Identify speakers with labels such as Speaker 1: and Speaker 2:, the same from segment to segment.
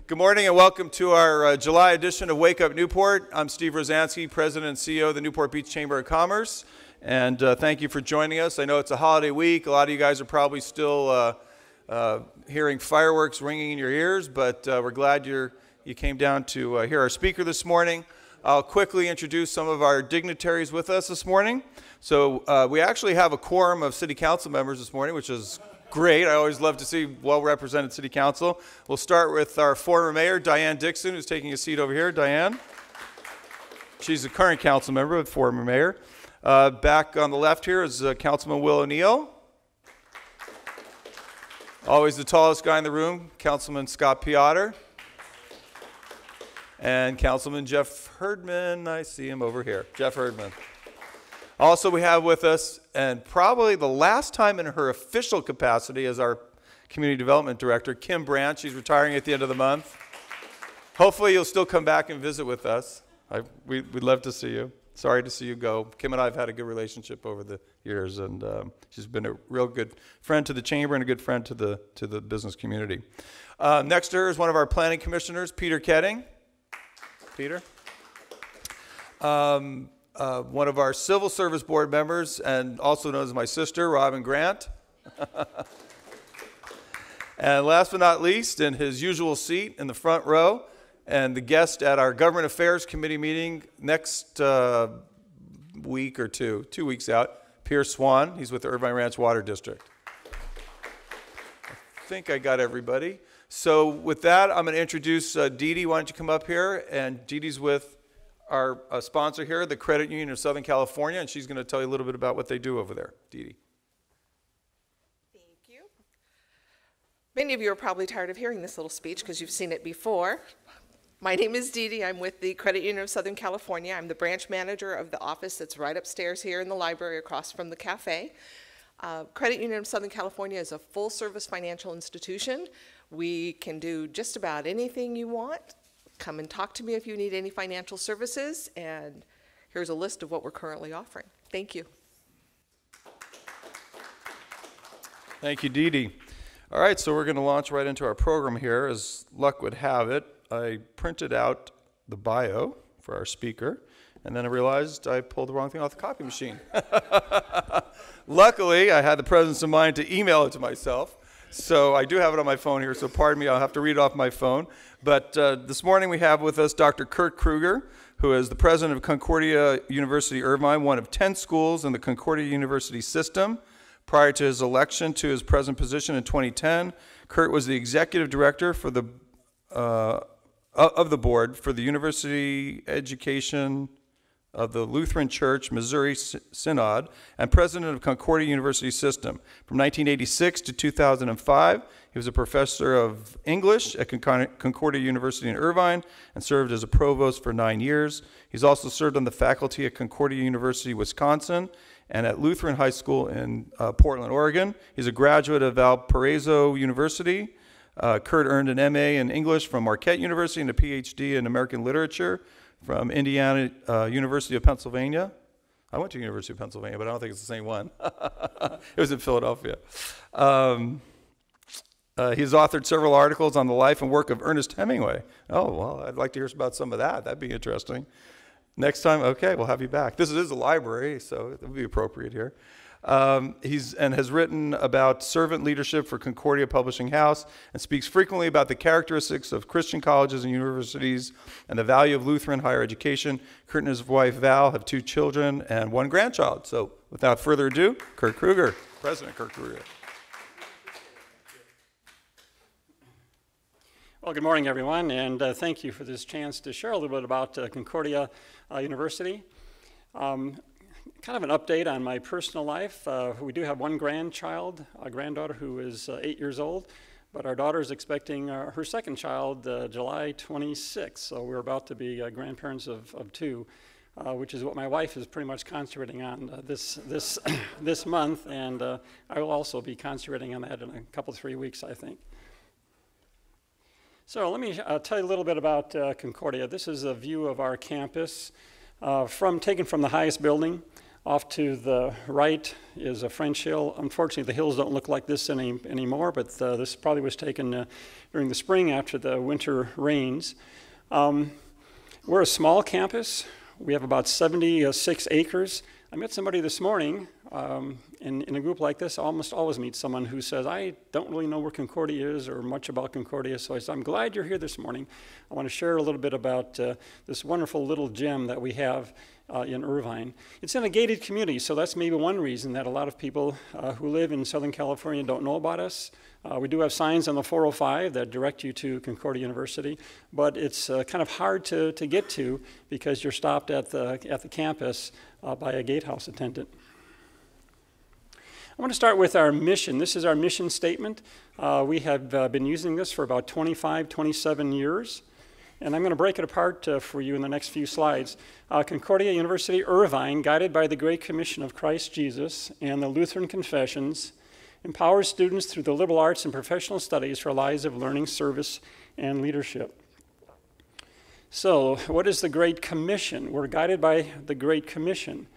Speaker 1: Good morning and welcome to our July edition of Wake Up Newport. I'm Steve Rosansky, President and CEO of the Newport Beach Chamber of Commerce. And thank you for joining us. I know it's a holiday week. A lot of you guys are probably still hearing fireworks ringing in your ears, but we're glad you came down to hear our speaker this morning. I'll quickly introduce some of our dignitaries with us this morning. So we actually have a quorum of city council members this morning, which is great. I always love to see well-represented city council. We'll start with our former mayor, Diane Dixon, who's taking a seat over here. Diane. She's the current council member, but former mayor. Back on the left here is Councilman Will O'Neill. Always the tallest guy in the room, Councilman Scott Piotr. And Councilman Jeff Herdman. I see him over here. Jeff Herdman. Also, we have with us, and probably the last time in her official capacity as our Community Development Director, Kim Brandt. She's retiring at the end of the month. Hopefully, you'll still come back and visit with us. We'd love to see you. Sorry to see you go. Kim and I have had a good relationship over the years, and she's been a real good friend to the Chamber and a good friend to the business community. Next to her is one of our planning commissioners, Peter Ketting. Peter. One of our Civil Service Board members, and also known as my sister, Robin Grant. And last but not least, in his usual seat in the front row, and the guest at our Government Affairs Committee meeting next week or 2 weeks out, Pierce Swan. He's with the Irvine Ranch Water District. I think I got everybody. So with that, I'm going to introduce Dee Dee. Why don't you come up here? And Dee Dee's with our sponsor here, the Credit Union of Southern California, and she's going to tell you a little bit about what they do over there. Dee Dee.
Speaker 2: Thank you. Many of you are probably tired of hearing this little speech because you've seen it before. My name is Dee Dee. I'm with the Credit Union of Southern California. I'm the branch manager of the office that's right upstairs here in the library across from the cafe. Credit Union of Southern California is a full-service financial institution. We can do just about anything you want. Come and talk to me if you need any financial services, and here's a list of what we're currently offering. Thank you.
Speaker 1: Thank you, Dee Dee. All right, so we're going to launch right into our program here. As luck would have it, I printed out the bio for our speaker, and then I realized I pulled the wrong thing off the copy machine. Luckily, I had the presence of mind to email it to myself. So I do have it on my phone here, so pardon me, I'll have to read it off my phone. But this morning we have with us Dr. Kurt Krueger, who is the president of Concordia University Irvine, one of 10 schools in the Concordia University system. Prior to his election to his present position in 2010, Kurt was the executive director for the of the board for the University Education of the Lutheran Church Missouri Synod and president of Concordia University System. From 1986 to 2005, he was a professor of English at Concordia University in Irvine and served as a provost for 9 years. He's also served on the faculty at Concordia University, Wisconsin, and at Lutheran High School in Portland, Oregon. He's a graduate of Valparaiso University. Kurt earned an MA in English from Marquette University and a PhD in American Literature from Indiana University of Pennsylvania. I went to University of Pennsylvania, but I don't think it's the same one. It was in Philadelphia. He's authored several articles on the life and work of Ernest Hemingway. Oh, well, I'd like to hear about some of that. That'd be interesting. Next time, okay, we'll have you back. This is a library, so it would be appropriate here. Has written about servant leadership for Concordia Publishing House and speaks frequently about the characteristics of Christian colleges and universities and the value of Lutheran higher education. Kurt and his wife Val have 2 children and 1 grandchild. So without further ado, Kurt Krueger, President Kurt Krueger.
Speaker 3: Well, good morning, everyone, and thank you for this chance to share a little bit about Concordia University. Kind of an update on my personal life. We do have 1 grandchild, a granddaughter who is 8 years old, but our daughter is expecting her 2nd child July 26th, so we're about to be grandparents of 2, which is what my wife is pretty much concentrating on this month, and I will also be concentrating on that in a couple, 3 weeks, I think. So let me tell you a little bit about Concordia. This is a view of our campus taken from the highest building. Off to the right is a French hill. Unfortunately, the hills don't look like this anymore, but this probably was taken during the spring after the winter rains. We're a small campus. We have about 76 acres. I met somebody this morning, in a group like this, I almost always meet someone who says, I don't really know where Concordia is or much about Concordia, so I said, I'm glad you're here this morning. I want to share a little bit about this wonderful little gem that we have in Irvine. It's in a gated community, so that's maybe one reason that a lot of people who live in Southern California don't know about us. We do have signs on the 405 that direct you to Concordia University, but it's kind of hard to get to because you're stopped at the campus by a gatehouse attendant. I want to start with our mission. This is our mission statement. We have been using this for about 25, 27 years. And I'm going to break it apart for you in the next few slides. Concordia University, Irvine, guided by the Great Commission of Christ Jesus and the Lutheran Confessions, empowers students through the liberal arts and professional studies for lives of learning, service, and leadership. So, what is the Great Commission? We're guided by the Great Commission.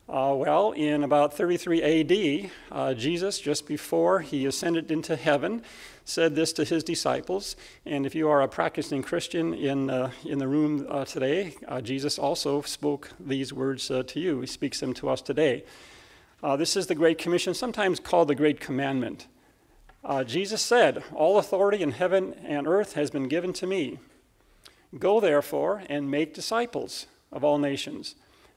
Speaker 3: Well, in about 33 AD, Jesus, just before he ascended into heaven, said this to his disciples. And if you are a practicing Christian in the room today, Jesus also spoke these words to you. He speaks them to us today. This is the Great Commission, sometimes called the Great Commandment. Jesus said, all authority in heaven and earth has been given to me. Go, therefore, and make disciples of all nations,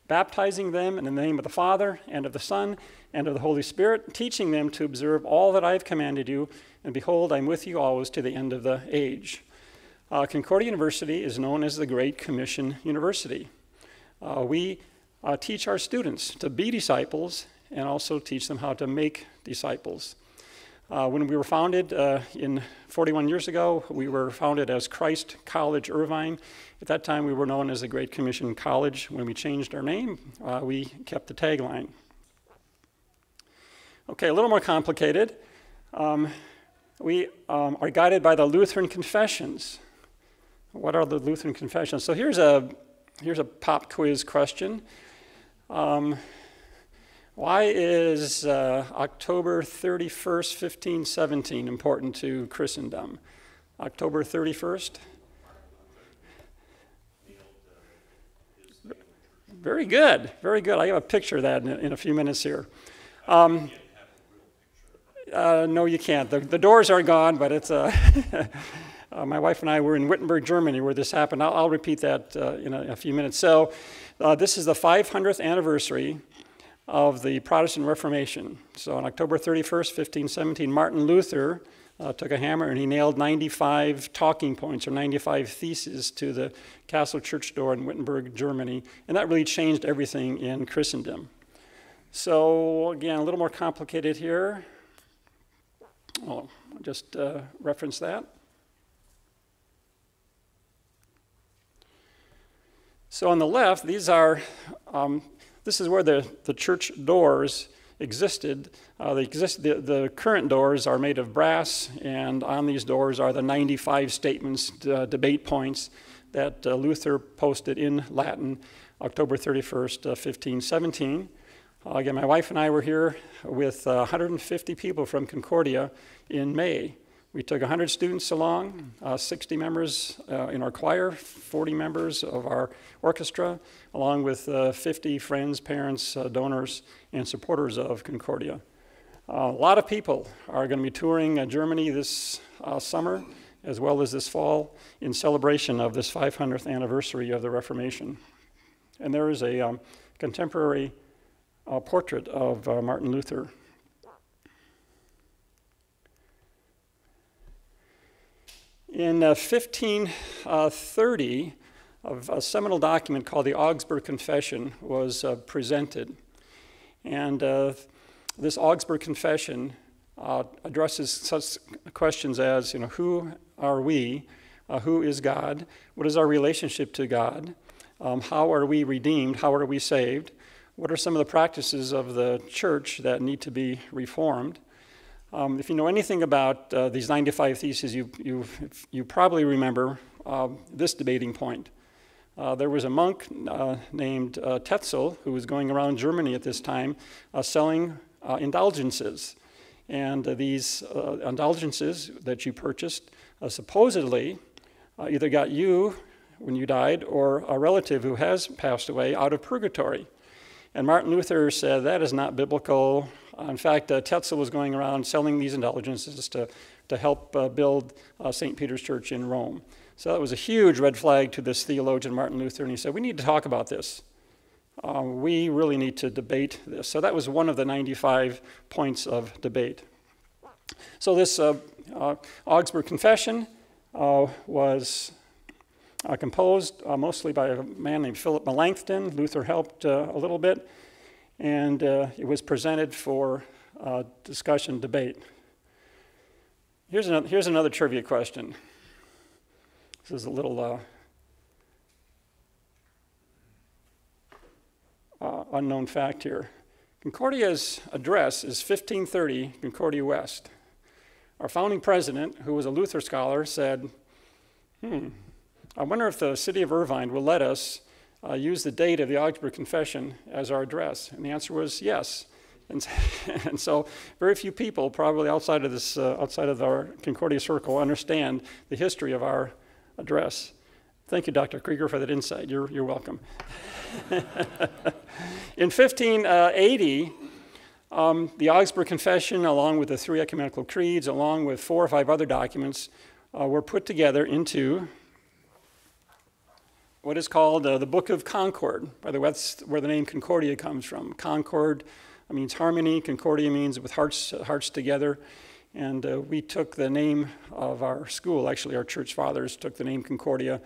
Speaker 3: baptizing them in the name of the Father, and of the Son, and of the Holy Spirit, teaching them to observe all that I have commanded you, and behold, I'm with you always to the end of the age. Concordia University is known as the Great Commission University. We teach our students to be disciples and also teach them how to make disciples. When we were founded 41 years ago, we were founded as Christ College Irvine. At that time, we were known as the Great Commission College. When we changed our name, we kept the tagline. Okay, a little more complicated. We are guided by the Lutheran Confessions. What are the Lutheran Confessions? So here's a pop quiz question. Why is October 31st, 1517 important to Christendom? October 31st? Very good, very good. I have a picture of that in a few minutes here. No, you can't. The doors are gone, but it's my wife and I were in Wittenberg, Germany, where this happened. I'll repeat that in a few minutes. So this is the 500th anniversary of the Protestant Reformation. So on October 31st, 1517, Martin Luther took a hammer and he nailed 95 talking points or 95 theses to the castle church door in Wittenberg, Germany, and that really changed everything in Christendom. So again, a little more complicated here. I'll just reference that. So on the left, these are this is where the church doors existed. The current doors are made of brass, and on these doors are the 95 statements, debate points that Luther posted in Latin October 31st, 1517. Again, my wife and I were here with 150 people from Concordia in May. We took 100 students along, 60 members in our choir, 40 members of our orchestra, along with 50 friends, parents, donors, and supporters of Concordia. A lot of people are going to be touring Germany this summer, as well as this fall, in celebration of this 500th anniversary of the Reformation. And there is a contemporary portrait of Martin Luther. In 1530, a seminal document called the Augsburg Confession was presented. And this Augsburg Confession addresses such questions as, who are we? Who is God? What is our relationship to God? How are we redeemed? How are we saved? What are some of the practices of the church that need to be reformed? If you know anything about these 95 theses, you probably remember this debating point. there was a monk named Tetzel who was going around Germany at this time selling indulgences. And these indulgences that you purchased supposedly either got you when you died or a relative who has passed away out of purgatory. And Martin Luther said that is not biblical. In fact, Tetzel was going around selling these indulgences to help build St. Peter's Church in Rome. So that was a huge red flag to this theologian, Martin Luther, and he said, we need to talk about this. We really need to debate this. So that was one of the 95 points of debate. So this Augsburg Confession was composed mostly by a man named Philip Melanchthon. Luther helped a little bit, and it was presented for discussion, debate. Here's another trivia question. This is a little unknown fact here. Concordia's address is 1530 Concordia West. Our founding president, who was a Luther scholar, said, I wonder if the city of Irvine will let us use the date of the Augsburg Confession as our address. And the answer was yes. And so very few people, probably outside of our Concordia circle, understand the history of our address. Thank you, Dr. Krueger, for that insight. You're welcome. In 1580, the Augsburg Confession, along with the 3 ecumenical creeds, along with 4 or 5 other documents, were put together into what is called the Book of Concord. By the way, that's where the name Concordia comes from. Concord means harmony. Concordia means with hearts together. And we took the name of our school, actually our church fathers took the name Concordia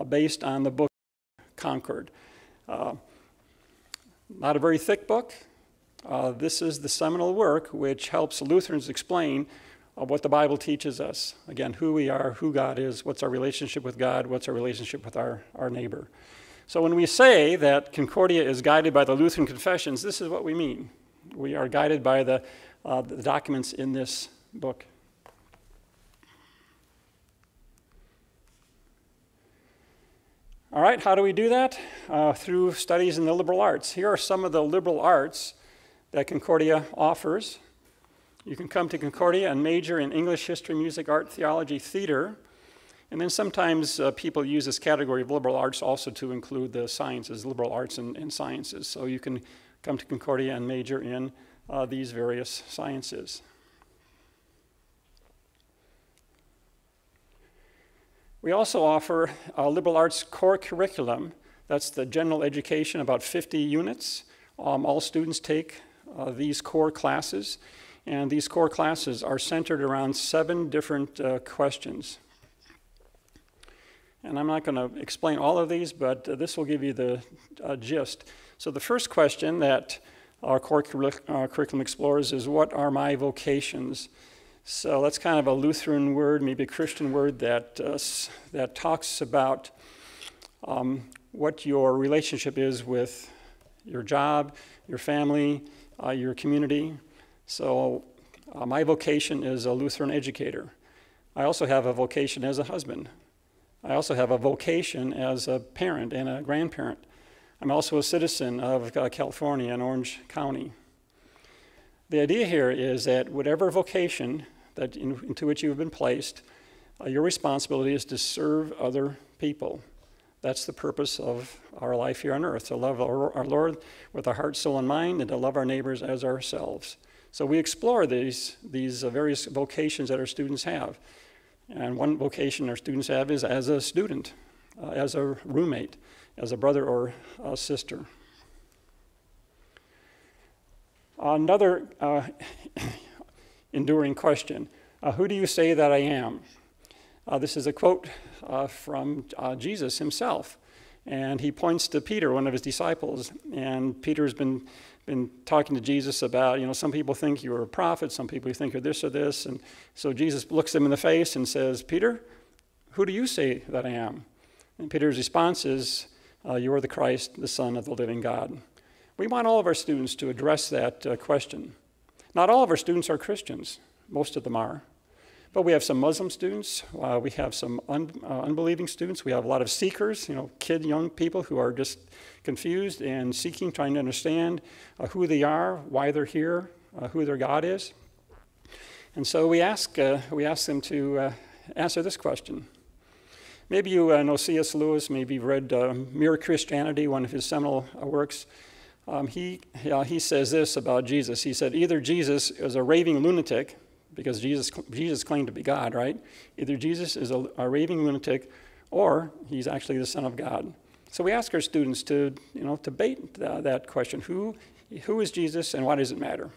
Speaker 3: based on the book Concord. Not a very thick book. This is the seminal work which helps Lutherans explain what the Bible teaches us. Again, who we are, who God is, what's our relationship with God, what's our relationship with our neighbor. So when we say that Concordia is guided by the Lutheran confessions, this is what we mean. We are guided by the documents in this book. All right, how do we do that? Through studies in the liberal arts. Here are some of the liberal arts that Concordia offers. You can come to Concordia and major in English, history, music, art, theology, theater. And then sometimes people use this category of liberal arts also to include the sciences, liberal arts and sciences. So you can come to Concordia and major in these various sciences. We also offer a liberal arts core curriculum. That's the general education, about 50 units. All students take these core classes, and these core classes are centered around 7 different questions. And I'm not going to explain all of these, but this will give you the gist. So the first question that our core curriculum explores is, what are my vocations? So that's kind of a Lutheran word, maybe a Christian word that talks about what your relationship is with your job, your family, your community. So my vocation is a Lutheran educator. I also have a vocation as a husband. I also have a vocation as a parent and a grandparent. I'm also a citizen of California and Orange County. The idea here is that whatever vocation that into which you have been placed, your responsibility is to serve other people. That's the purpose of our life here on earth, to love our Lord with our heart, soul, and mind, and to love our neighbors as ourselves. So we explore these various vocations that our students have. And one vocation our students have is as a student, as a roommate, as a brother or a sister. Another enduring question, who do you say that I am? This is a quote from Jesus himself, and he points to Peter, one of his disciples, and Peter's been talking to Jesus about, some people think you're a prophet, some people think you're this or this, and so Jesus looks him in the face and says, Peter, who do you say that I am? And Peter's response is, you are the Christ, the Son of the living God. We want all of our students to address that question. Not all of our students are Christians. Most of them are. But we have some Muslim students, we have some unbelieving students, we have a lot of seekers, young people who are just confused and seeking, trying to understand who they are, why they're here, who their God is. And so we ask them to answer this question. Maybe you know C.S. Lewis, maybe you've read Mere Christianity, one of his seminal works. He says this about Jesus. He said, either Jesus is a raving lunatic, because Jesus claimed to be God, right? Either Jesus is a raving lunatic, or he's actually the Son of God. So we ask our students to, debate that question. Who is Jesus, and why does it matter?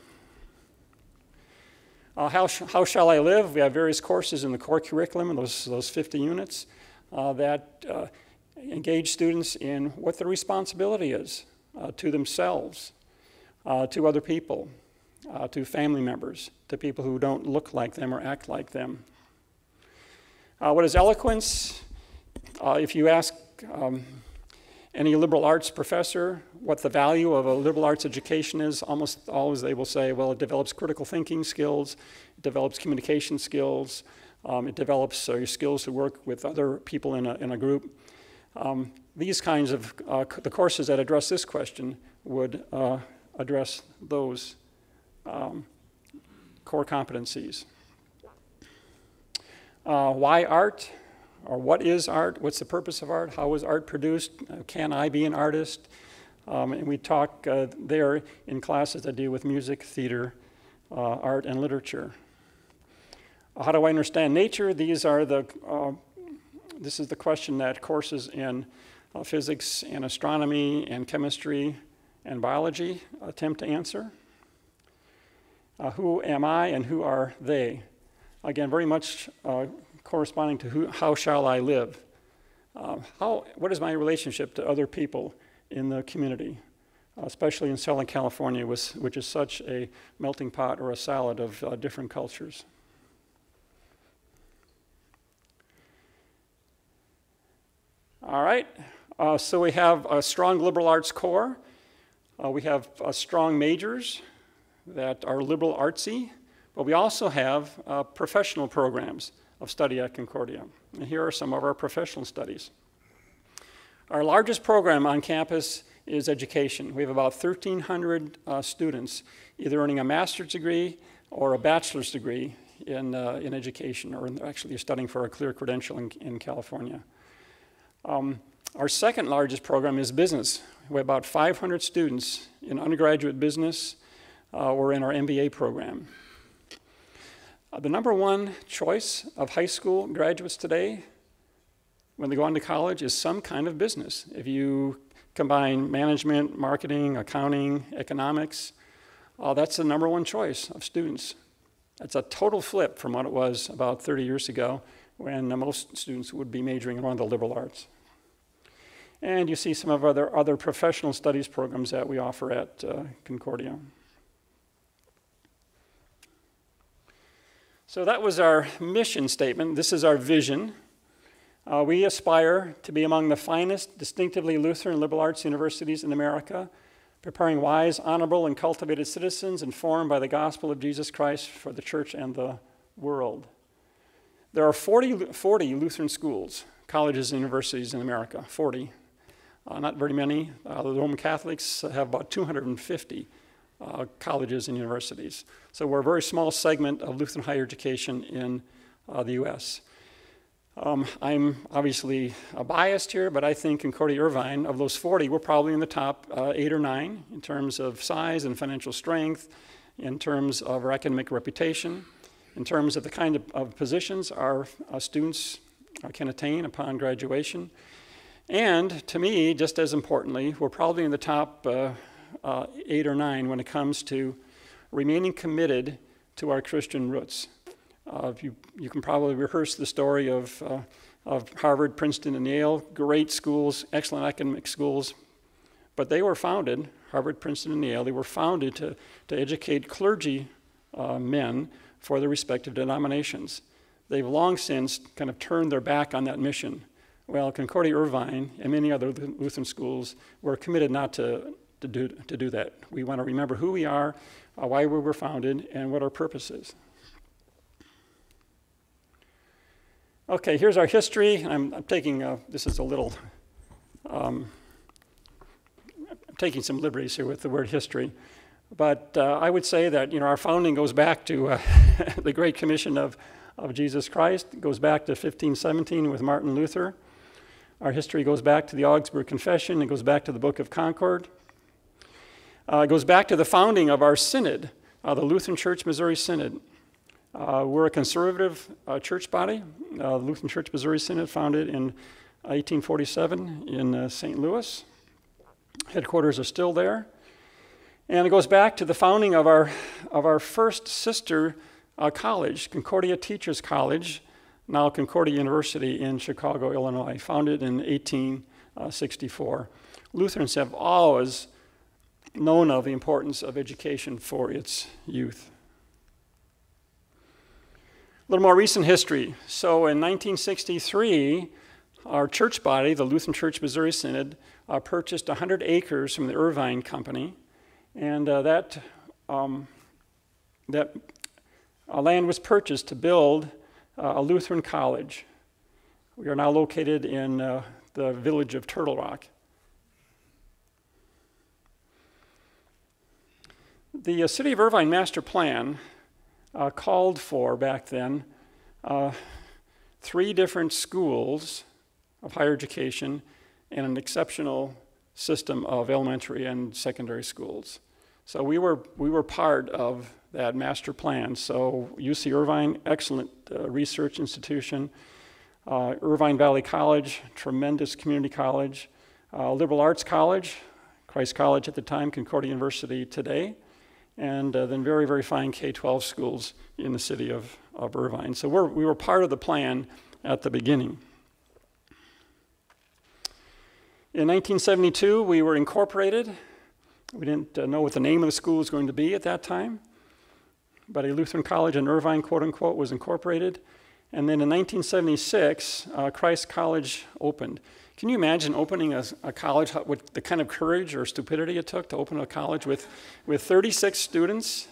Speaker 3: How shall I live? We have various courses in the core curriculum, and those 50 units that engage students in what their responsibility is to themselves, to other people, to family members, to people who don't look like them or act like them. What is eloquence? If you ask any liberal arts professor what the value of a liberal arts education is, almost always they will say, well, it develops critical thinking skills, it develops communication skills, it develops your skills to work with other people in a group. These kinds of, the courses that address this question would address those core competencies. Why art? Or what is art? What's the purpose of art? How is art produced? Can I be an artist? And we talk there in classes that deal with music, theater, art, and literature. How do I understand nature? This is the question that courses in physics and astronomy and chemistry and biology attempt to answer. Who am I and who are they? Again, very much corresponding to how shall I live? What is my relationship to other people in the community, especially in Southern California, which is such a melting pot or a salad of different cultures. All right, so we have a strong liberal arts core. We have strong majors that are liberal artsy, but we also have professional programs of study at Concordia. And here are some of our professional studies. Our largest program on campus is education. We have about 1,300 students either earning a master's degree or a bachelor's degree in education, or actually studying for a clear credential in California. Our second largest program is business. We have about 500 students in undergraduate business or in our MBA program. The number one choice of high school graduates today when they go on to college is some kind of business. If you combine management, marketing, accounting, economics, that's the number one choice of students. That's a total flip from what it was about 30 years ago when most students would be majoring in one of the liberal arts. And you see some of other professional studies programs that we offer at Concordia. So that was our mission statement. This is our vision. We aspire to be among the finest, distinctively Lutheran liberal arts universities in America, preparing wise, honorable, and cultivated citizens informed by the gospel of Jesus Christ for the church and the world. There are 40 Lutheran schools, colleges, and universities in America, 40. Not very many. The Roman Catholics have about 250 colleges and universities. So we're a very small segment of Lutheran higher education in the U.S. I'm obviously biased here, but I think Concordia Irvine, of those 40, we're probably in the top 8 or 9 in terms of size and financial strength, in terms of our academic reputation, in terms of the kind of positions our students can attain upon graduation. And to me, just as importantly, we're probably in the top 8 or 9 when it comes to remaining committed to our Christian roots. You can probably rehearse the story of Harvard, Princeton, and Yale, great schools, excellent academic schools, but they were founded, Harvard, Princeton, and Yale, they were founded to educate clergy men for their respective denominations. They've long since kind of turned their back on that mission. Well, Concordia Irvine and many other Lutheran schools were committed not to do that. We want to remember who we are, why we were founded, and what our purpose is. Okay, here's our history. I'm taking, this is a little, I'm taking some liberties here with the word history. But I would say that, our founding goes back to the Great Commission of Jesus Christ. It goes back to 1517 with Martin Luther. Our history goes back to the Augsburg Confession. It goes back to the Book of Concord. It goes back to the founding of our synod, the Lutheran Church Missouri Synod. We're a conservative church body. The Lutheran Church Missouri Synod, founded in 1847 in St. Louis. Headquarters are still there. And it goes back to the founding of our first sister college, Concordia Teachers College, now Concordia University in Chicago, Illinois, founded in 1864. Lutherans have always known of the importance of education for its youth. A little more recent history. So in 1963, our church body, the Lutheran Church Missouri Synod, purchased 100 acres from the Irvine Company, and that land was purchased to build a Lutheran college. We are now located in the village of Turtle Rock. The City of Irvine Master Plan called for, back then, 3 different schools of higher education and an exceptional system of elementary and secondary schools. So we were part of that master plan. So UC Irvine, excellent research institution. Irvine Valley College, tremendous community college. Liberal arts college, Christ College at the time, Concordia University today. And then very, very fine K-12 schools in the city of Irvine. So we were part of the plan at the beginning. In 1972, we were incorporated. We didn't know what the name of the school was going to be at that time, but a Lutheran college in Irvine, quote unquote, was incorporated. And then in 1976, Christ College opened. Can you imagine opening a college with the kind of courage or stupidity it took to open a college with 36 students,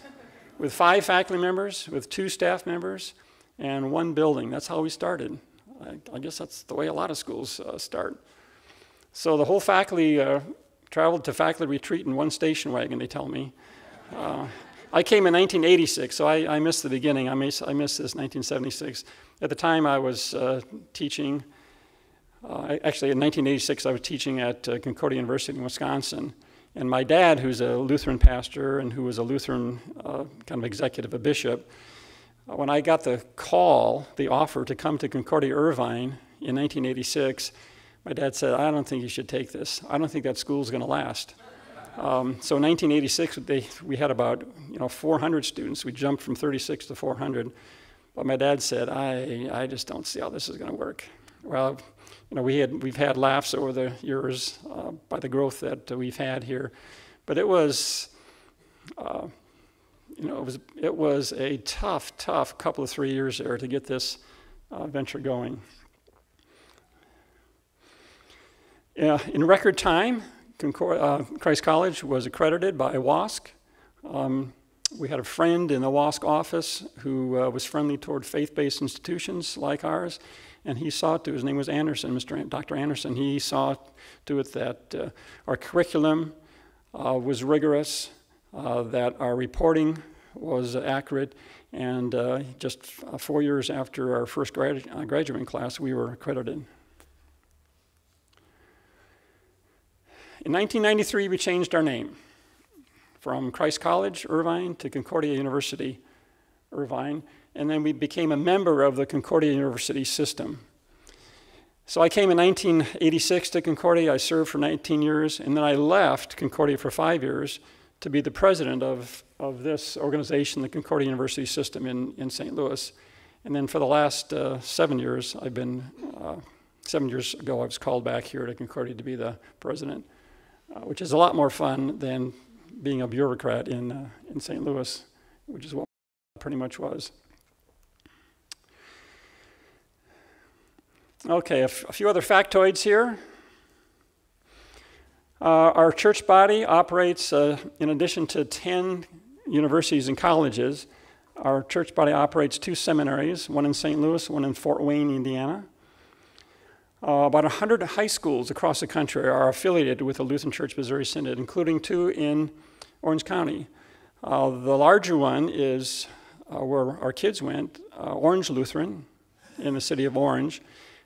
Speaker 3: with 5 faculty members, with 2 staff members, and 1 building? That's how we started. I guess that's the way a lot of schools start. So the whole faculty traveled to faculty retreat in 1 station wagon, they tell me. I came in 1986, so I missed the beginning. I missed this 1976. At the time, I was teaching. Actually, in 1986, I was teaching at Concordia University in Wisconsin. And my dad, who's a Lutheran pastor and who was a Lutheran kind of executive, a bishop, when I got the call, the offer to come to Concordia Irvine in 1986, my dad said, "I don't think you should take this. I don't think that school's going to last." So in 1986, we had about 400 students. We jumped from 36 to 400. But my dad said, I just don't see how this is going to work. Well, we've had laughs over the years by the growth that we've had here, but it was, it was a tough couple of 3 years there to get this venture going. In record time, Christ College was accredited by WASC. We had a friend in the WASC office who was friendly toward faith-based institutions like ours, and he saw to, his name was Anderson, Dr. Anderson, he saw to it that our curriculum was rigorous, that our reporting was accurate, and just 4 years after our first graduating class, we were accredited. In 1993, we changed our name from Christ College, Irvine, to Concordia University, Irvine, and then we became a member of the Concordia University system. So I came in 1986 to Concordia. I served for 19 years, and then I left Concordia for 5 years to be the president of this organization, the Concordia University system in St. Louis. And then for the last 7 years, 7 years ago, I was called back here to Concordia to be the president, which is a lot more fun than being a bureaucrat in St. Louis, which is what it pretty much was. Okay, a few other factoids here. Our church body operates, in addition to 10 universities and colleges, Our church body operates 2 seminaries, one in St. Louis, one in Fort Wayne, Indiana. About 100 high schools across the country are affiliated with the Lutheran Church Missouri Synod, including 2 in Orange County. The larger one is where our kids went, Orange Lutheran in the city of Orange.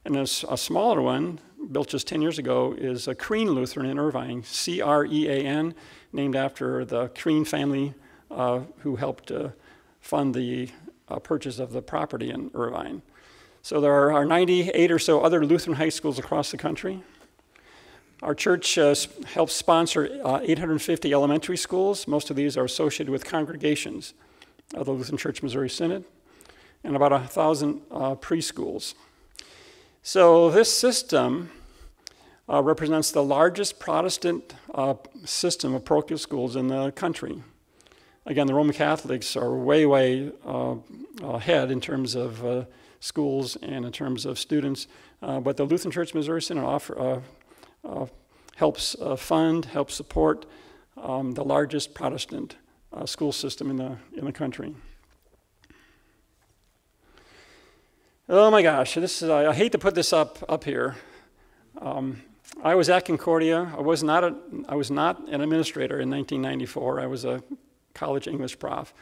Speaker 3: And a smaller one, built just 10 years ago, is a Crean Lutheran in Irvine, C-R-E-A-N, named after the Crean family who helped fund the purchase of the property in Irvine. So there are 98 or so other Lutheran high schools across the country. Our church helps sponsor 850 elementary schools. Most of these are associated with congregations of the Lutheran Church Missouri Synod, and about 1,000 preschools. So this system represents the largest Protestant system of parochial schools in the country. Again, the Roman Catholics are way ahead in terms of schools and in terms of students, but the Lutheran Church Missouri Synod helps fund, helps support the largest Protestant school system in the country. Oh my gosh, I hate to put this up here. I was at Concordia. I was not an administrator in 1994. I was a college English prof.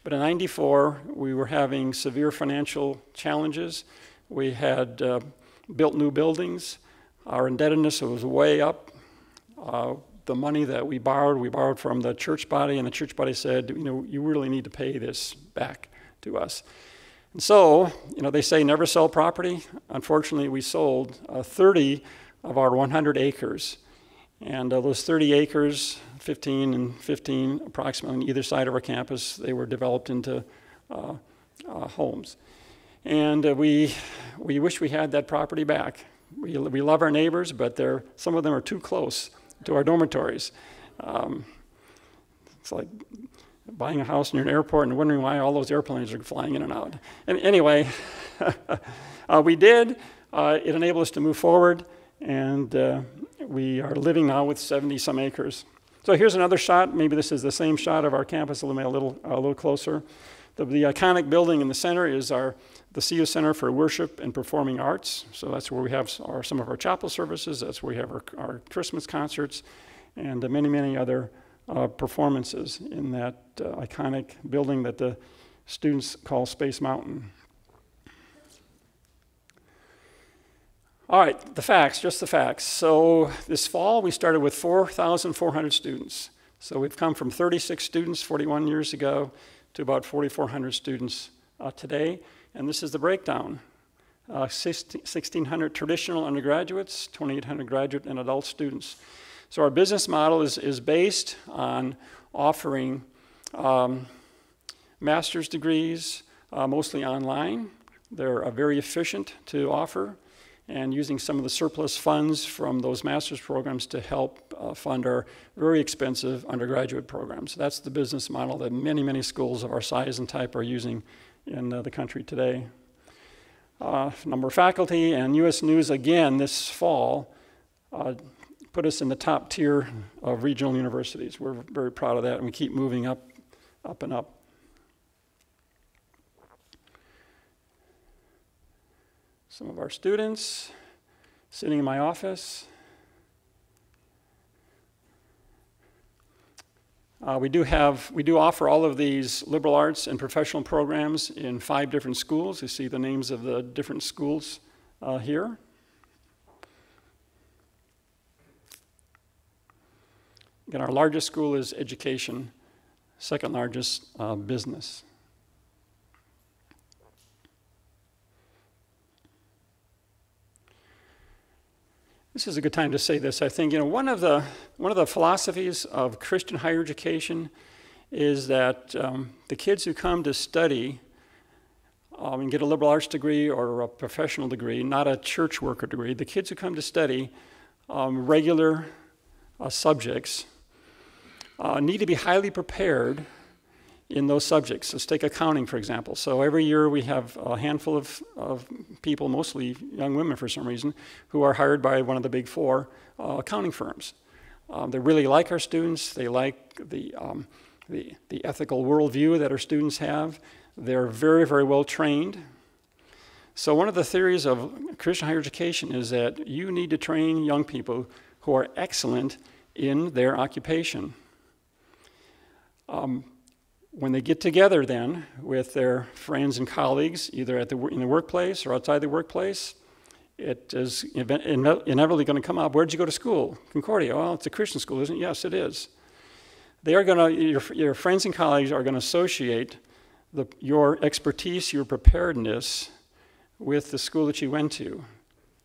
Speaker 3: But in '94, we were having severe financial challenges. We had built new buildings. Our indebtedness was way up. The money that we borrowed from the church body, and the church body said, you really need to pay this back to us. And so, they say never sell property. Unfortunately, we sold 30 of our 100 acres. And those 30 acres, 15 and 15 approximately on either side of our campus, they were developed into homes. And we wish we had that property back. We love our neighbors, but some of them are too close to our dormitories. It's like buying a house near an airport and wondering why all those airplanes are flying in and out. And anyway, we did. It enabled us to move forward, and we are living now with 70-some acres. So here's another shot. Maybe this is the same shot of our campus, a little closer. The iconic building in the center is the CU Center for Worship and Performing Arts. So that's where we have some of our chapel services. That's where we have our Christmas concerts and many other performances in that iconic building that the students call Space Mountain. All right, just the facts. So this fall, we started with 4,400 students. So we've come from 36 students 41 years ago to about 4,400 students today. And this is the breakdown. 1,600 traditional undergraduates, 2,800 graduate and adult students. So our business model is based on offering master's degrees, mostly online. They're very efficient to offer, and using some of the surplus funds from those master's programs to help fund our very expensive undergraduate programs. That's the business model that many schools of our size and type are using in the country today. Number of faculty, and U.S. News again this fall put us in the top tier of regional universities. We're very proud of that, and we keep moving up and up. Some of our students sitting in my office. We do offer all of these liberal arts and professional programs in 5 different schools. You see the names of the different schools here. Again, our largest school is education, second largest business. This is a good time to say this. I think one of the philosophies of Christian higher education is that the kids who come to study and get a liberal arts degree or a professional degree, not a church worker degree, the kids who come to study regular subjects need to be highly prepared in those subjects. Let's take accounting, for example. So every year we have a handful of people, mostly young women for some reason, who are hired by one of the big 4 accounting firms. They really like our students. They like the the ethical worldview that our students have. They're very, very well trained. So one of the theories of Christian higher education is that you need to train young people who are excellent in their occupation. When they get together then with their friends and colleagues, either in the workplace or outside the workplace, it is inevitably going to come up. Where'd you go to school? Concordia. Well, it's a Christian school, isn't it? Yes, it is. They are going to, your friends and colleagues are going to associate your expertise, your preparedness with the school that you went to,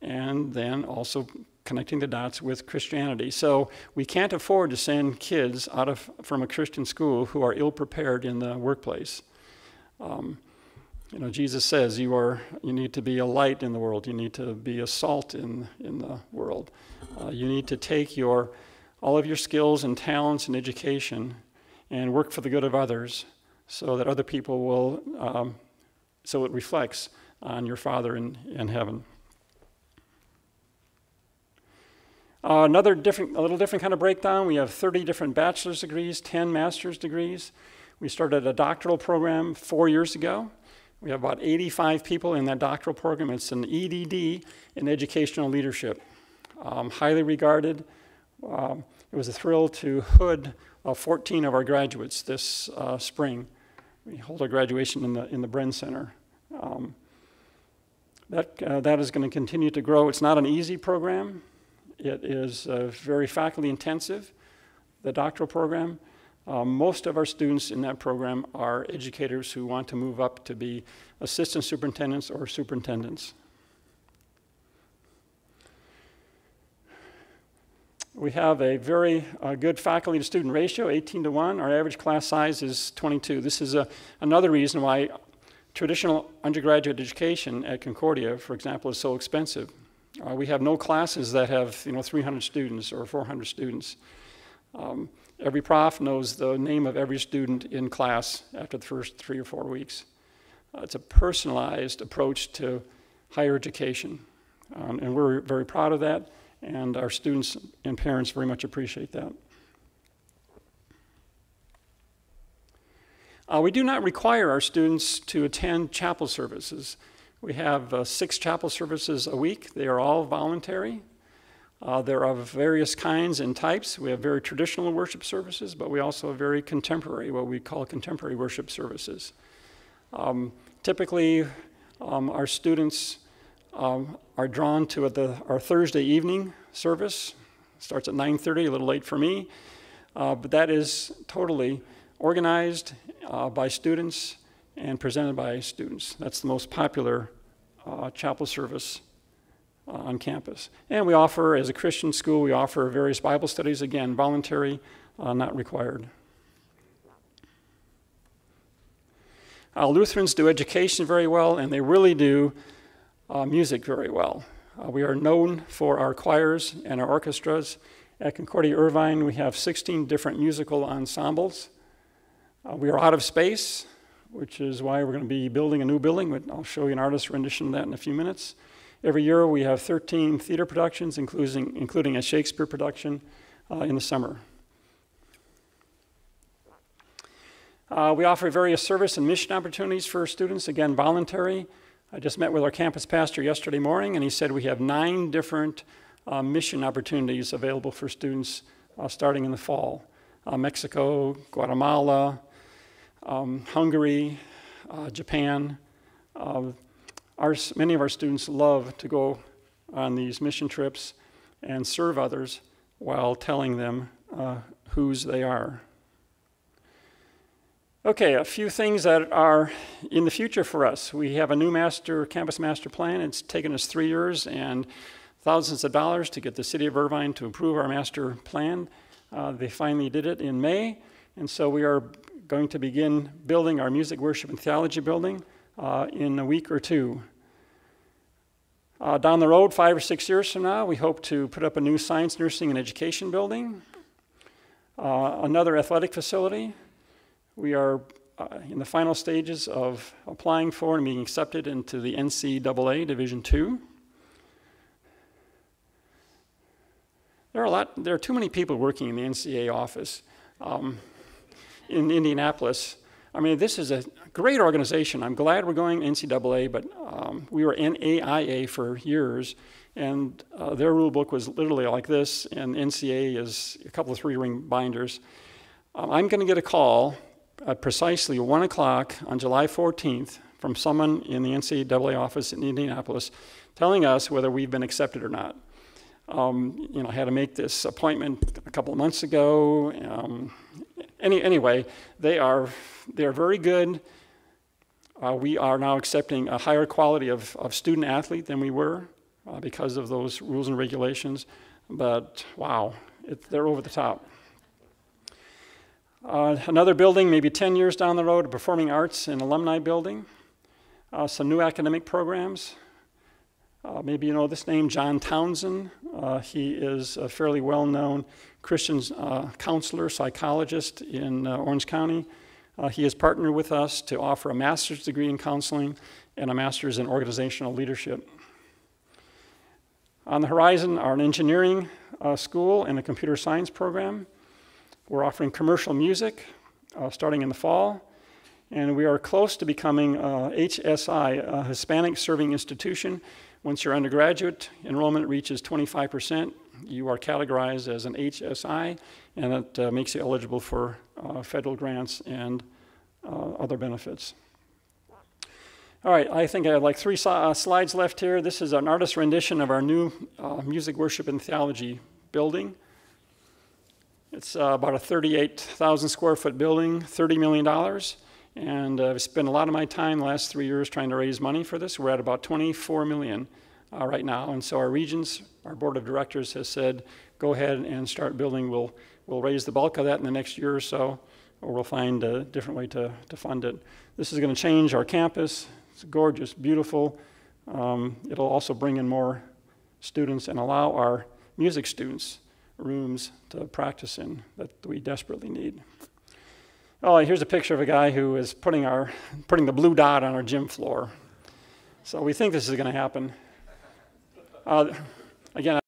Speaker 3: and then also connecting the dots with Christianity. So we can't afford to send kids from a Christian school who are ill-prepared in the workplace. Jesus says you need to be a light in the world. You need to be a salt in the world. You need to take all of your skills and talents and education and work for the good of others so that other people will, so it reflects on your Father in heaven. A little different kind of breakdown. We have 30 different bachelor's degrees, 10 master's degrees. We started a doctoral program 4 years ago. We have about 85 people in that doctoral program. It's an EDD in educational leadership. Highly regarded. It was a thrill to hood 14 of our graduates this spring. We hold our graduation in the Bren Center. That is going to continue to grow. It's not an easy program. It is very faculty intensive, the doctoral program. Most of our students in that program are educators who want to move up to be assistant superintendents or superintendents. We have a very good faculty to student ratio, 18:1. Our average class size is 22. This is another reason why traditional undergraduate education at Concordia, for example, is so expensive. We have no classes that have 300 students or 400 students. Every prof knows the name of every student in class after the first 3 or 4 weeks. It's a personalized approach to higher education, and we're very proud of that, and our students and parents very much appreciate that. We do not require our students to attend chapel services. We have 6 chapel services a week. They are all voluntary. They're of various kinds and types. We have very traditional worship services, but we also have very contemporary, what we call contemporary worship services. Typically, our students are drawn to our Thursday evening service. It starts at 9:30, a little late for me, but that is totally organized by students and presented by students. That's the most popular chapel service on campus. And we offer, as a Christian school, we offer various Bible studies, again, voluntary, not required. Lutherans do education very well, and they really do music very well. We are known for our choirs and our orchestras. At Concordia Irvine, we have 16 different musical ensembles. We are out of space, which is why we're going to be building a new building. I'll show you an artist rendition of that in a few minutes. Every year we have 13 theater productions, including a Shakespeare production in the summer. We offer various service and mission opportunities for students, again, voluntary. I just met with our campus pastor yesterday morning, and he said we have 9 different mission opportunities available for students starting in the fall. Mexico, Guatemala, Hungary, Japan. Many of our students love to go on these mission trips and serve others while telling them whose they are. Okay, a few things that are in the future for us. We have a new campus master plan. It's taken us 3 years and thousands of dollars to get the city of Irvine to approve our master plan. They finally did it in May, and so we are going to begin building our music, worship, and theology building in a week or 2. Down the road, 5 or 6 years from now, we hope to put up a new science, nursing, and education building, another athletic facility. We are in the final stages of applying for and being accepted into the NCAA Division II. There are too many people working in the NCAA office. in Indianapolis. I mean, this is a great organization. I'm glad we're going NCAA, but we were NAIA for years, and their rule book was literally like this, and NCAA is a couple of 3-ring binders. I'm going to get a call at precisely 1 o'clock on July 14th from someone in the NCAA office in Indianapolis telling us whether we've been accepted or not. I had to make this appointment a couple of months ago. Anyway, they're very good. We are now accepting a higher quality of student athlete than we were because of those rules and regulations. But wow, they're over the top. Another building, maybe 10 years down the road, a performing arts and alumni building. Some new academic programs. Maybe you know this name, John Townsend. He is a fairly well-known Christian counselor, psychologist in Orange County. He has partnered with us to offer a master's degree in counseling and a master's in organizational leadership. On the horizon are an engineering school and a computer science program. We're offering commercial music starting in the fall. And we are close to becoming HSI, a Hispanic Serving Institution. Once your undergraduate enrollment reaches 25%, you are categorized as an HSI, and that makes you eligible for federal grants and other benefits. All right, I think I have like 3 slides left here. This is an artist rendition of our new Music, Worship, and Theology building. It's about a 38,000 square foot building, $30 million. And I've spent a lot of my time the last 3 years trying to raise money for this. We're at about 24 million right now. And so our regents, our board of directors has said, go ahead and start building. We'll raise the bulk of that in the next year or so, or we'll find a different way to fund it. This is going to change our campus. It's gorgeous, beautiful. It'll also bring in more students and allow our music students rooms to practice in that we desperately need. Oh, here's a picture of a guy who is putting the blue dot on our gym floor. So we think this is going to happen. Again,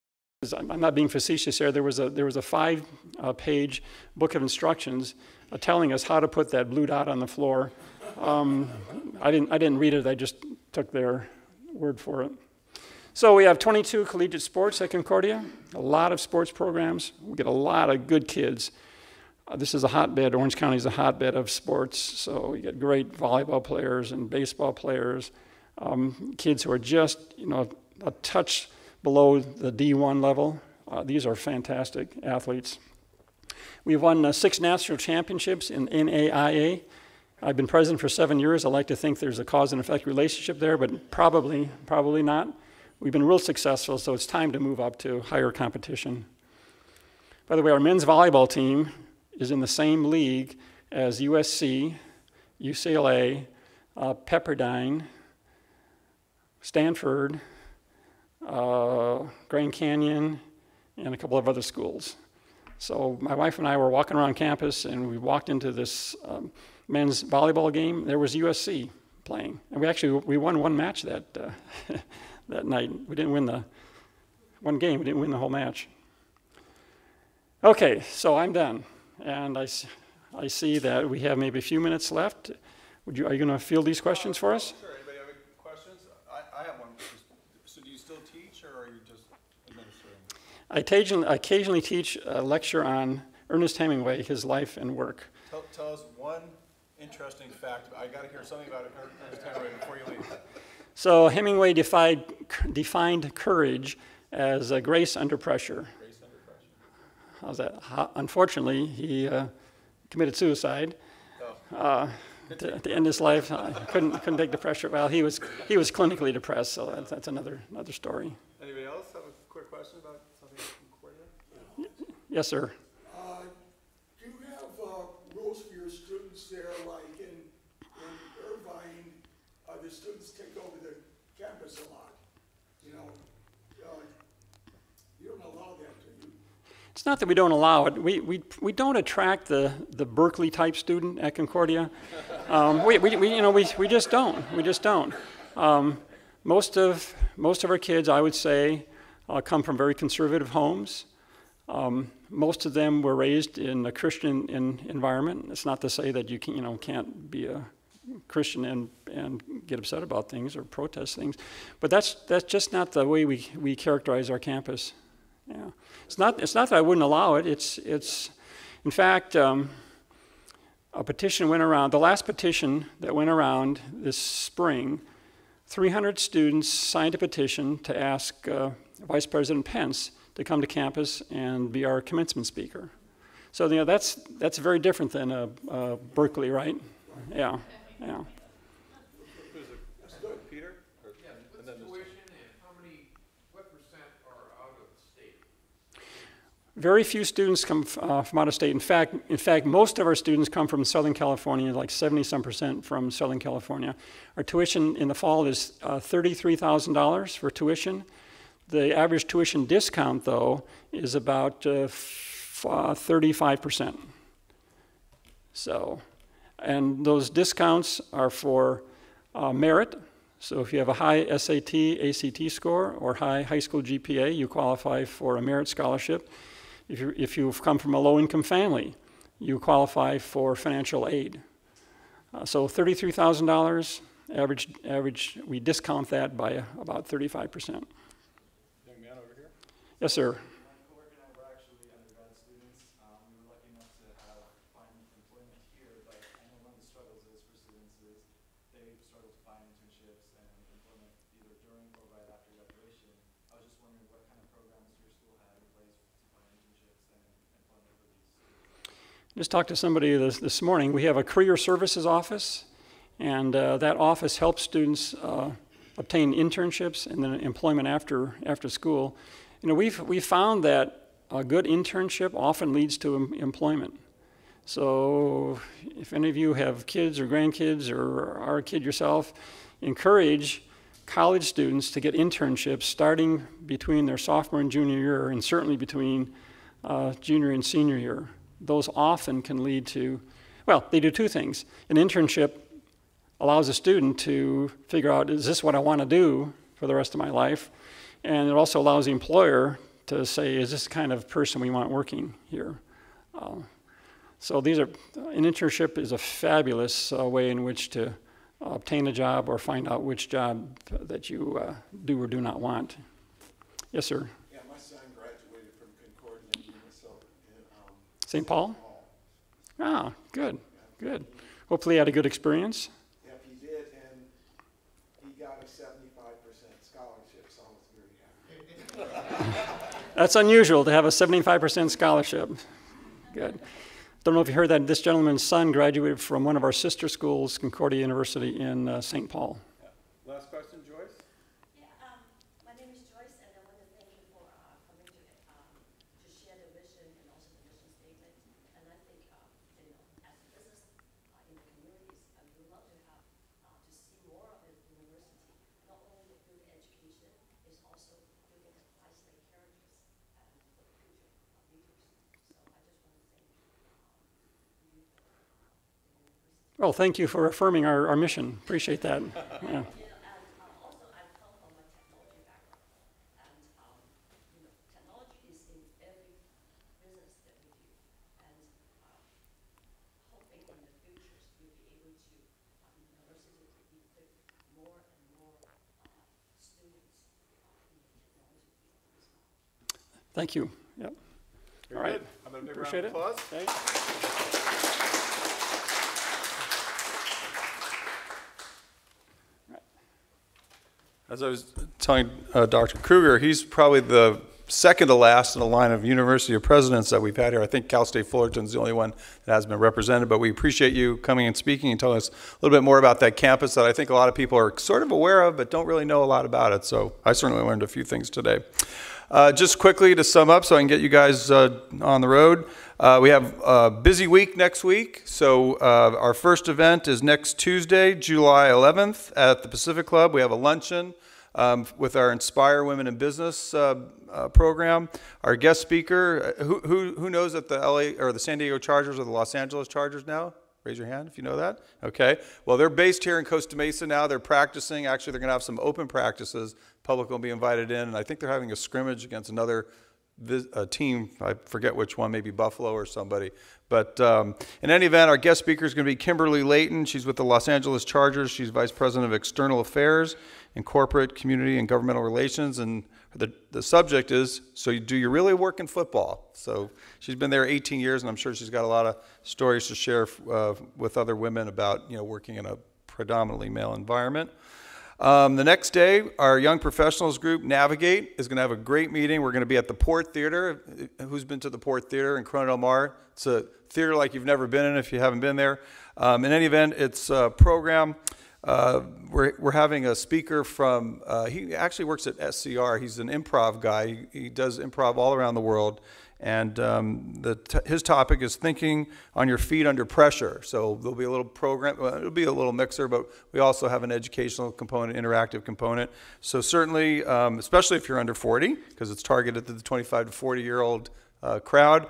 Speaker 3: I'm not being facetious here. There was a 5-page book of instructions telling us how to put that blue dot on the floor. I didn't read it. I just took their word for it. So we have 22 collegiate sports at Concordia, a lot of sports programs. We get a lot of good kids. This is a hotbed. Orange County is a hotbed of sports, so we get great volleyball players and baseball players, kids who are just a touch below the D1 level. These are fantastic athletes. We've won 6 national championships in NAIA. I've been president for 7 years. I like to think there's a cause and effect relationship there, but probably not. We've been real successful, so it's time to move up to higher competition. By the way, our men's volleyball team is in the same league as USC, UCLA, Pepperdine, Stanford, Grand Canyon, and a couple of other schools. So my wife and I were walking around campus, and we walked into this men's volleyball game. There was USC playing, and we won one match that that night. We didn't win one game. We didn't win the whole match. Okay, so I'm done. And I see that we have maybe a few minutes left. Are you going to field these questions for us?
Speaker 1: Sure. Anybody have any questions? I have one. So do you still teach, or are you just administering?
Speaker 3: I occasionally teach a lecture on Ernest Hemingway, his life and work.
Speaker 1: Tell us one interesting fact. I got to hear something about Ernest Hemingway before you leave.
Speaker 3: So Hemingway defined courage as grace under pressure.
Speaker 1: Grace under pressure.
Speaker 3: How's that? Unfortunately, he committed suicide. To end his life. Couldn't take the pressure. Well, he was clinically depressed, so that's another story.
Speaker 1: Anybody else have a quick question about something from Concordia?
Speaker 3: Yes, sir.
Speaker 4: Do you have rules for your students there, like in Irvine, the students take over the campus a lot? You don't allow that, do you?
Speaker 3: It's not that we don't allow it. We don't attract the Berkeley type student at Concordia. We just don't. We just don't. Most of our kids, I would say, come from very conservative homes. Most of them were raised in a Christian environment. It's not to say that you can't be a Christian and get upset about things or protest things, but that's just not the way we characterize our campus. Yeah, it's not that I wouldn't allow it. It's in fact a petition went around. The last petition that went around this spring, 300 students signed a petition to ask Vice President Pence to come to campus and be our commencement speaker. So that's very different than Berkeley, right? Yeah. Yeah.
Speaker 1: That's good, Peter.
Speaker 5: Yeah, what's the tuition and what percent are out of the state?
Speaker 3: Very few students come from out of state. In fact, most of our students come from Southern California, like 70-some% from Southern California. Our tuition in the fall is $33,000 for tuition. The average tuition discount, though, is about 35%. So. And those discounts are for merit. So if you have a high SAT, ACT score, or high school GPA, you qualify for a merit scholarship. If you've come from a low-income family, you qualify for financial aid. So $33,000 average. We discount that by about 35%.
Speaker 1: Young man over here.
Speaker 3: Yes, sir.
Speaker 6: My coworker and I were actually undergrad students. We were lucky enough to find employment here, but I know one of the struggles is for students is they struggle to find internships and employment either during or right after graduation. I was just wondering what kind of programs your school had in place to find internships and employment for these students.
Speaker 3: Just talked to somebody this morning. We have a career services office, and that office helps students obtain internships and then employment after school. You know, we've found that a good internship often leads to employment. So if any of you have kids or grandkids or are a kid yourself, encourage college students to get internships starting between their sophomore and junior year, and certainly between junior and senior year. Those often can lead to, well, they do two things. An internship allows a student to figure out, is this what I want to do for the rest of my life? And it also allows the employer to say, is this the kind of person we want working here? So an internship is a fabulous way in which to obtain a job or find out which job that you do or do not want. Yes, sir?
Speaker 4: Yeah, my son graduated from Concordia in
Speaker 3: St. Paul? Ah, good, good. Hopefully you had a good experience.
Speaker 4: Yep, he did, and he got a 75% scholarship, so I was very happy.
Speaker 3: That's unusual to have a 75% scholarship. Good. Don't know if you heard that this gentleman's son graduated from one of our sister schools, Concordia University in St. Paul.
Speaker 1: Yeah. Last question, Joyce?
Speaker 7: Yeah, my name is Joyce, and I want to thank you for coming to share the vision and also the mission statement. And I think, as a business in the communities, we would love to have to see more of the university, not only the good education, it's also building the Christ-like characters for the future leaders. So I just want to thank you for the university.
Speaker 3: Well, thank you for affirming our mission. Appreciate that. Yeah.
Speaker 7: Also, I come from a technology background, and technology is in every business that we do, and hoping in the future we'll be able to, university to equip more and more students in the technology field as well.
Speaker 3: Thank you. Yep.
Speaker 1: Very
Speaker 3: All right.
Speaker 1: good. How about a big
Speaker 3: Appreciate
Speaker 1: round of
Speaker 3: it.
Speaker 1: applause?
Speaker 3: Okay.
Speaker 1: As I was telling Dr. Krueger, he's probably the second to last in the line of university presidents that we've had here. I think Cal State Fullerton's the only one that has been represented, but we appreciate you coming and speaking and telling us a little bit more about that campus that I think a lot of people are sort of aware of but don't really know a lot about it. So I certainly learned a few things today. Just quickly to sum up so I can get you guys on the road. We have a busy week next week. So our first event is next Tuesday, July 11th at the Pacific Club. We have a luncheon with our Inspire Women in Business program. Our guest speaker, who knows that the LA or the San Diego Chargers are the Los Angeles Chargers now? Raise your hand if you know that. Okay. Well, they're based here in Costa Mesa now. They're practicing. Actually, they're going to have some open practices. Public will be invited in, and I think they're having a scrimmage against another team. I forget which one, maybe Buffalo or somebody. But in any event, our guest speaker is going to be Kimberly Layton. She's with the Los Angeles Chargers. She's Vice President of External Affairs in Corporate, Community, and Governmental Relations. And the subject is, so do you really work in football? So she's been there 18 years, and I'm sure she's got a lot of stories to share with other women about working in a predominantly male environment. The next day, our young professionals group, Navigate, is going to have a great meeting. We're going to be at the Port Theater. Who's been to the Port Theater in Corona del Mar? It's a theater like you've never been in if you haven't been there. In any event, it's a program. We're having a speaker from, he actually works at SCR. He's an improv guy. He does improv all around the world. And his topic is thinking on your feet under pressure. So there'll be a little program, it'll be a little mixer, but we also have an educational component, interactive component. So certainly, especially if you're under 40, because it's targeted to the 25 to 40-year-old crowd,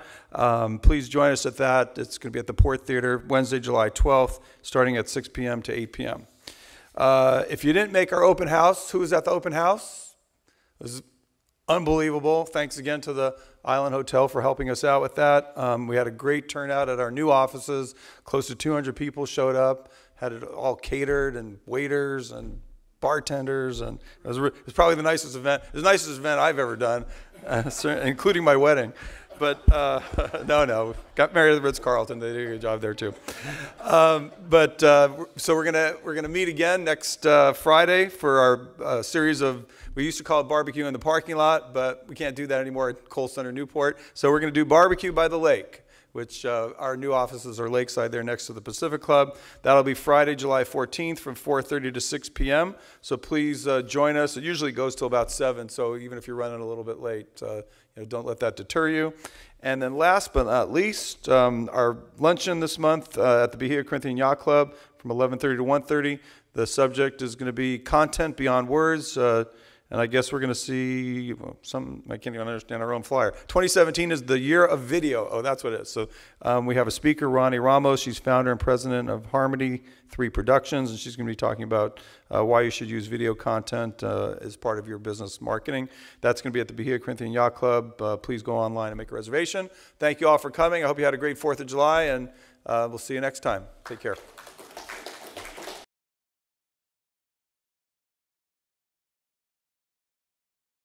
Speaker 1: please join us at that. It's going to be at the Port Theater, Wednesday, July 12th, starting at 6 p.m. to 8 p.m. If you didn't make our open house, who was at the open house? It was unbelievable. Thanks again to the Island Hotel for helping us out with that. We had a great turnout at our new offices. Close to 200 people showed up, had it all catered, and waiters and bartenders, and it was probably the nicest event. It was the nicest event I've ever done, including my wedding. But no, got married at the Ritz-Carlton. They did a good job there too. So we're gonna meet again next Friday for our series of. We used to call it barbecue in the parking lot, but we can't do that anymore at Kohl Center Newport. So we're gonna do barbecue by the lake, which our new offices are lakeside there next to the Pacific Club. That'll be Friday, July 14th from 4:30 to 6 p.m. So please join us. It usually goes till about 7, so even if you're running a little bit late, don't let that deter you. And then last but not least, our luncheon this month at the Bahia Corinthian Yacht Club from 11:30 to 1:30. The subject is going to be content beyond words. And I guess we're going to see I can't even understand our own flyer. 2017 is the year of video. Oh, that's what it is. So we have a speaker, Ronnie Ramos. She's founder and president of Harmony 3 Productions, and she's going to be talking about why you should use video content as part of your business marketing. That's going to be at the Bahia Corinthian Yacht Club. Please go online and make a reservation. Thank you all for coming. I hope you had a great 4th of July, and we'll see you next time. Take care.